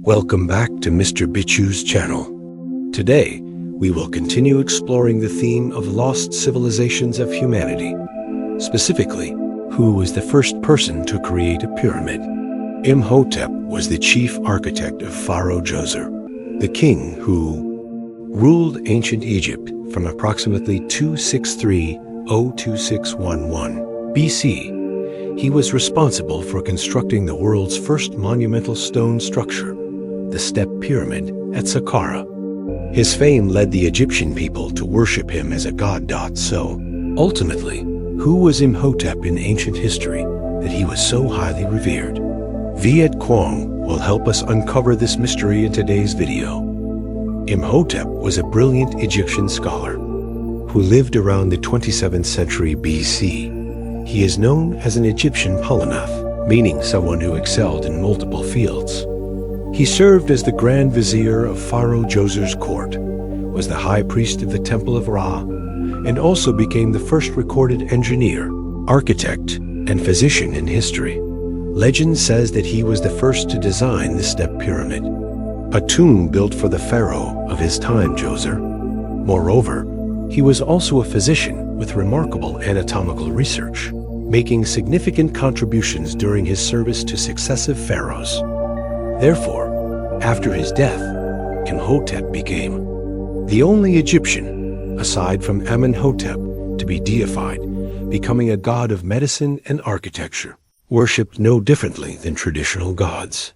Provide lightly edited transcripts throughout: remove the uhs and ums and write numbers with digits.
Welcome back to MrBitut's channel. Today, we will continue exploring the theme of lost civilizations of humanity. Specifically, who was the first person to create a pyramid? Imhotep was the chief architect of Pharaoh Djoser, the king who ruled ancient Egypt from approximately 263–02611 BC. He was responsible for constructing the world's first monumental stone structure, the step pyramid at Saqqara. His fame led the Egyptian people to worship him as a god. So, ultimately, who was Imhotep in ancient history that he was so highly revered? Viet Quang will help us uncover this mystery in today's video. Imhotep was a brilliant Egyptian scholar who lived around the 27th century BC. He is known as an Egyptian polymath, meaning someone who excelled in multiple fields. He served as the Grand Vizier of Pharaoh Djoser's court, was the High Priest of the Temple of Ra, and also became the first recorded engineer, architect, and physician in history. Legend says that he was the first to design the step pyramid, a tomb built for the pharaoh of his time, Djoser. Moreover, he was also a physician with remarkable anatomical research, making significant contributions during his service to successive pharaohs. Therefore, after his death, Imhotep became the only Egyptian, aside from Amenhotep, to be deified, becoming a god of medicine and architecture, worshipped no differently than traditional gods.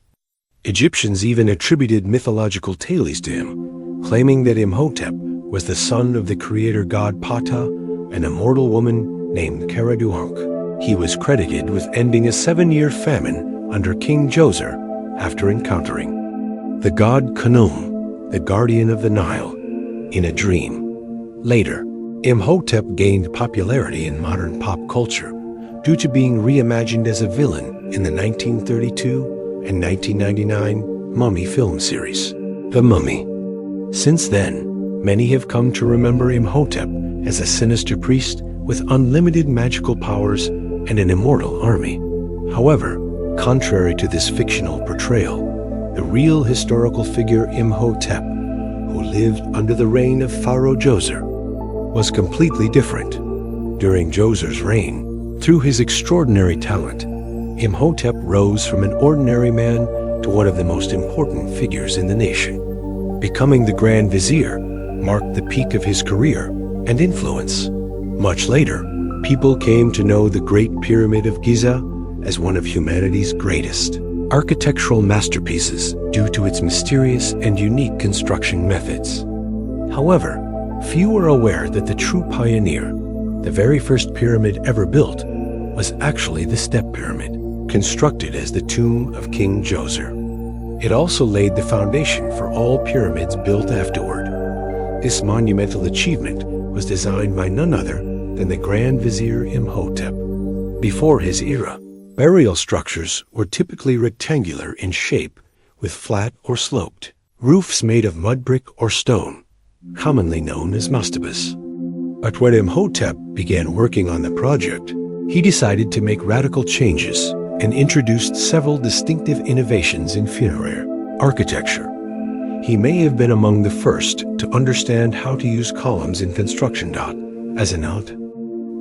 Egyptians even attributed mythological tales to him, claiming that Imhotep was the son of the creator god Ptah, an immortal woman named Karaduankh. He was credited with ending a 7-year famine under King Djoser after encountering the god Khnum, the guardian of the Nile, in a dream. Later, Imhotep gained popularity in modern pop culture due to being reimagined as a villain in the 1932 and 1999 Mummy film series, The Mummy. Since then, many have come to remember Imhotep as a sinister priest with unlimited magical powers and an immortal army. However, contrary to this fictional portrayal, the real historical figure Imhotep, who lived under the reign of Pharaoh Djoser, was completely different. During Djoser's reign, through his extraordinary talent, Imhotep rose from an ordinary man to one of the most important figures in the nation. Becoming the Grand Vizier marked the peak of his career and influence. Much later, people came to know the Great Pyramid of Giza as one of humanity's greatest architectural masterpieces due to its mysterious and unique construction methods. However, few are aware that the true pioneer, the very first pyramid ever built, was actually the step pyramid, constructed as the tomb of King Djoser. It also laid the foundation for all pyramids built afterward. This monumental achievement was designed by none other than the Grand Vizier Imhotep. Before his era, burial structures were typically rectangular in shape, with flat or sloped roofs made of mud brick or stone, commonly known as mastabas. But when Imhotep began working on the project, he decided to make radical changes and introduced several distinctive innovations in funerary architecture. He may have been among the first to understand how to use columns in construction. As an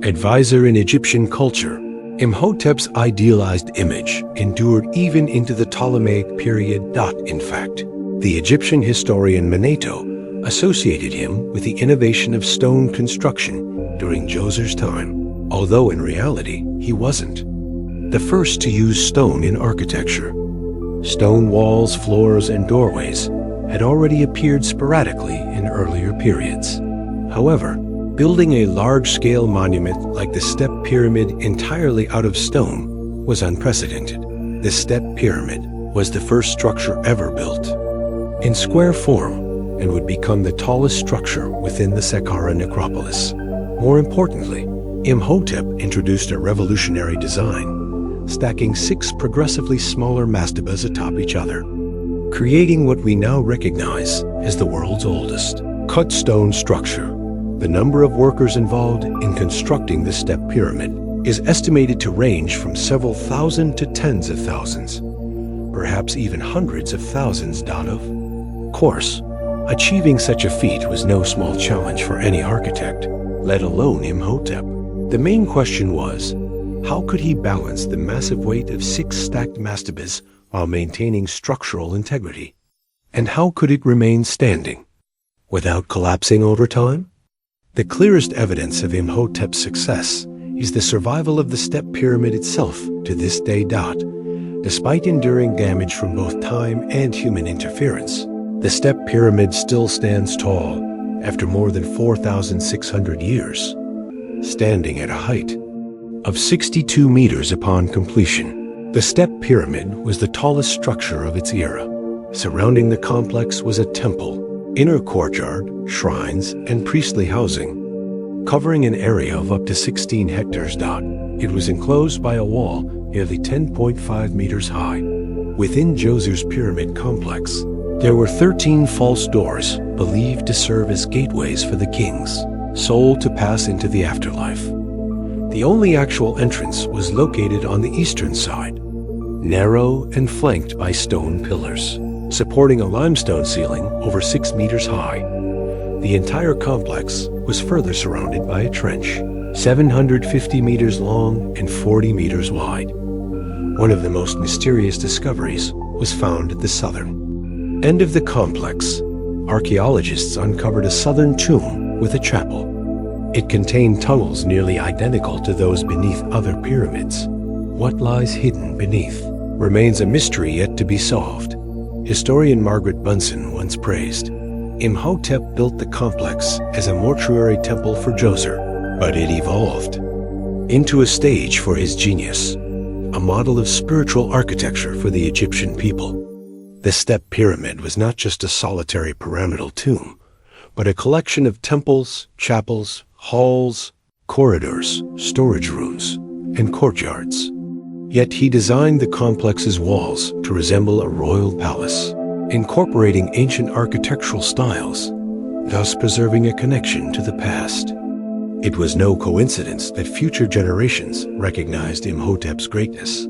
advisor in Egyptian culture, Imhotep's idealized image endured even into the Ptolemaic period. In fact, the Egyptian historian Manetho associated him with the innovation of stone construction during Djoser's time, although in reality he wasn't the first to use stone in architecture. Stone walls, floors, and doorways had already appeared sporadically in earlier periods. However, building a large-scale monument like the step pyramid entirely out of stone was unprecedented. The step pyramid was the first structure ever built in square form and would become the tallest structure within the Saqqara necropolis. More importantly, Imhotep introduced a revolutionary design, stacking 6 progressively smaller mastabas atop each other, creating what we now recognize as the world's oldest cut stone structure. The number of workers involved in constructing the step pyramid is estimated to range from several thousand to tens of thousands. perhaps even hundreds of thousands of course. Achieving such a feat was no small challenge for any architect, let alone Imhotep. The main question was, how could he balance the massive weight of 6 stacked mastabas while maintaining structural integrity? And how could it remain standing without collapsing over time? The clearest evidence of Imhotep's success is the survival of the step pyramid itself to this day. Despite enduring damage from both time and human interference, the step pyramid still stands tall after more than 4,600 years, standing at a height of 62 meters upon completion. The step pyramid was the tallest structure of its era. Surrounding the complex was a temple, inner courtyard, shrines, and priestly housing, covering an area of up to 16 hectares. It was enclosed by a wall nearly 10.5 meters high. Within Djoser's pyramid complex, there were 13 false doors believed to serve as gateways for the king's soul to pass into the afterlife. The only actual entrance was located on the eastern side, narrow and flanked by stone pillars, supporting a limestone ceiling over 6 meters high. The entire complex was further surrounded by a trench, 750 meters long and 40 meters wide. One of the most mysterious discoveries was found at the southern end of the complex. Archaeologists uncovered a southern tomb with a chapel. It contained tunnels nearly identical to those beneath other pyramids. What lies hidden beneath remains a mystery yet to be solved. Historian Margaret Bunsen once praised, Imhotep built the complex as a mortuary temple for Djoser, but it evolved into a stage for his genius, a model of spiritual architecture for the Egyptian people. The step pyramid was not just a solitary pyramidal tomb, but a collection of temples, chapels, halls, corridors, storage rooms, and courtyards. Yet he designed the complex's walls to resemble a royal palace, incorporating ancient architectural styles, thus preserving a connection to the past. It was no coincidence that future generations recognized Imhotep's greatness.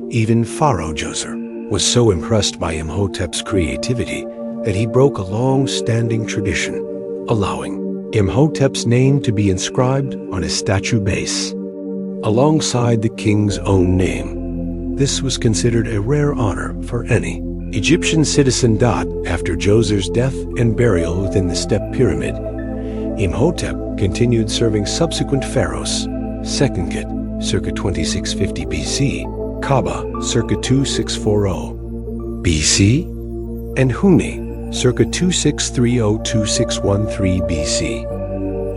Even Pharaoh Djoser was so impressed by Imhotep's creativity that he broke a long-standing tradition, allowing Imhotep's name to be inscribed on a statue base, alongside the king's own name. This was considered a rare honor for any Egyptian citizen. After Djoser's death and burial within the step pyramid, Imhotep continued serving subsequent pharaohs: Sekhmet, circa 2650 BC, Kaba, circa 2640 BC, and Huni, circa 2630-2613 BC.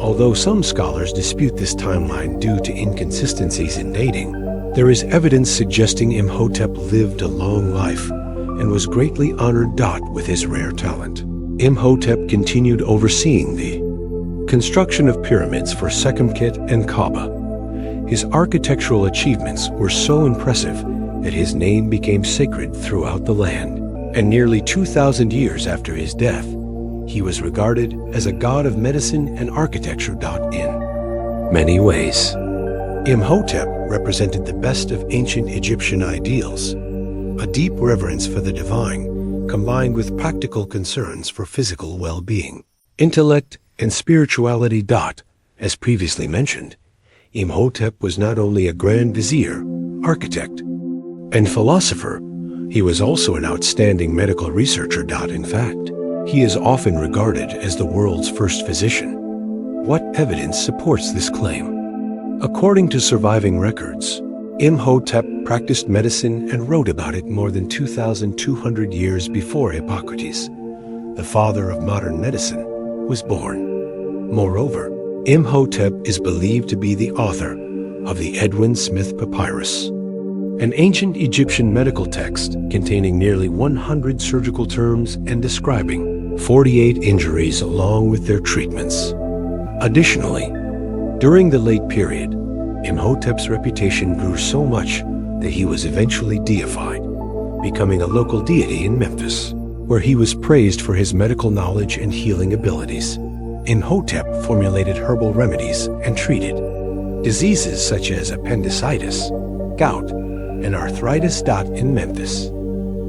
Although some scholars dispute this timeline due to inconsistencies in dating, there is evidence suggesting Imhotep lived a long life and was greatly honored with his rare talent. Imhotep continued overseeing the construction of pyramids for Sekhmet and Kaba. His architectural achievements were so impressive that his name became sacred throughout the land, and nearly 2,000 years after his death, he was regarded as a god of medicine and architecture. In many ways, Imhotep represented the best of ancient Egyptian ideals, a deep reverence for the divine combined with practical concerns for physical well-being, intellect, and spirituality. As previously mentioned, Imhotep was not only a grand vizier, architect, and philosopher, he was also an outstanding medical researcher. In fact, he is often regarded as the world's first physician. What evidence supports this claim? According to surviving records, Imhotep practiced medicine and wrote about it more than 2,200 years before Hippocrates, the father of modern medicine, was born. Moreover, Imhotep is believed to be the author of the Edwin Smith Papyrus, an ancient Egyptian medical text containing nearly 100 surgical terms and describing 48 injuries along with their treatments. Additionally, during the late period, Imhotep's reputation grew so much that he was eventually deified, becoming a local deity in Memphis, where he was praised for his medical knowledge and healing abilities. Imhotep formulated herbal remedies and treated diseases such as appendicitis, gout, and arthritis. In Memphis,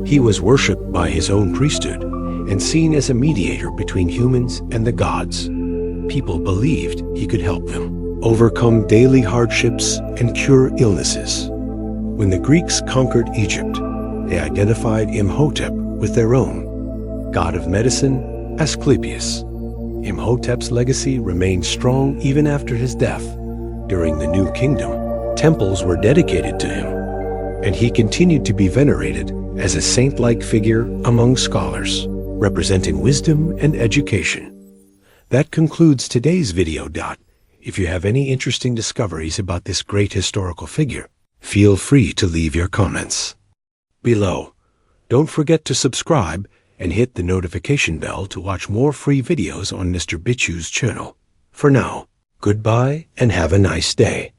He was worshipped by his own priesthood and seen as a mediator between humans and the gods. People believed he could help them overcome daily hardships and cure illnesses. When the Greeks conquered Egypt, they identified Imhotep with their own god of medicine, Asclepius. Imhotep's legacy remained strong even after his death. During the New Kingdom, temples were dedicated to him, and he continued to be venerated as a saint-like figure among scholars, representing wisdom and education. That concludes today's video. If you have any interesting discoveries about this great historical figure, feel free to leave your comments below. Don't forget to subscribe and hit the notification bell to watch more free videos on MrBitut's channel. For now, goodbye and have a nice day.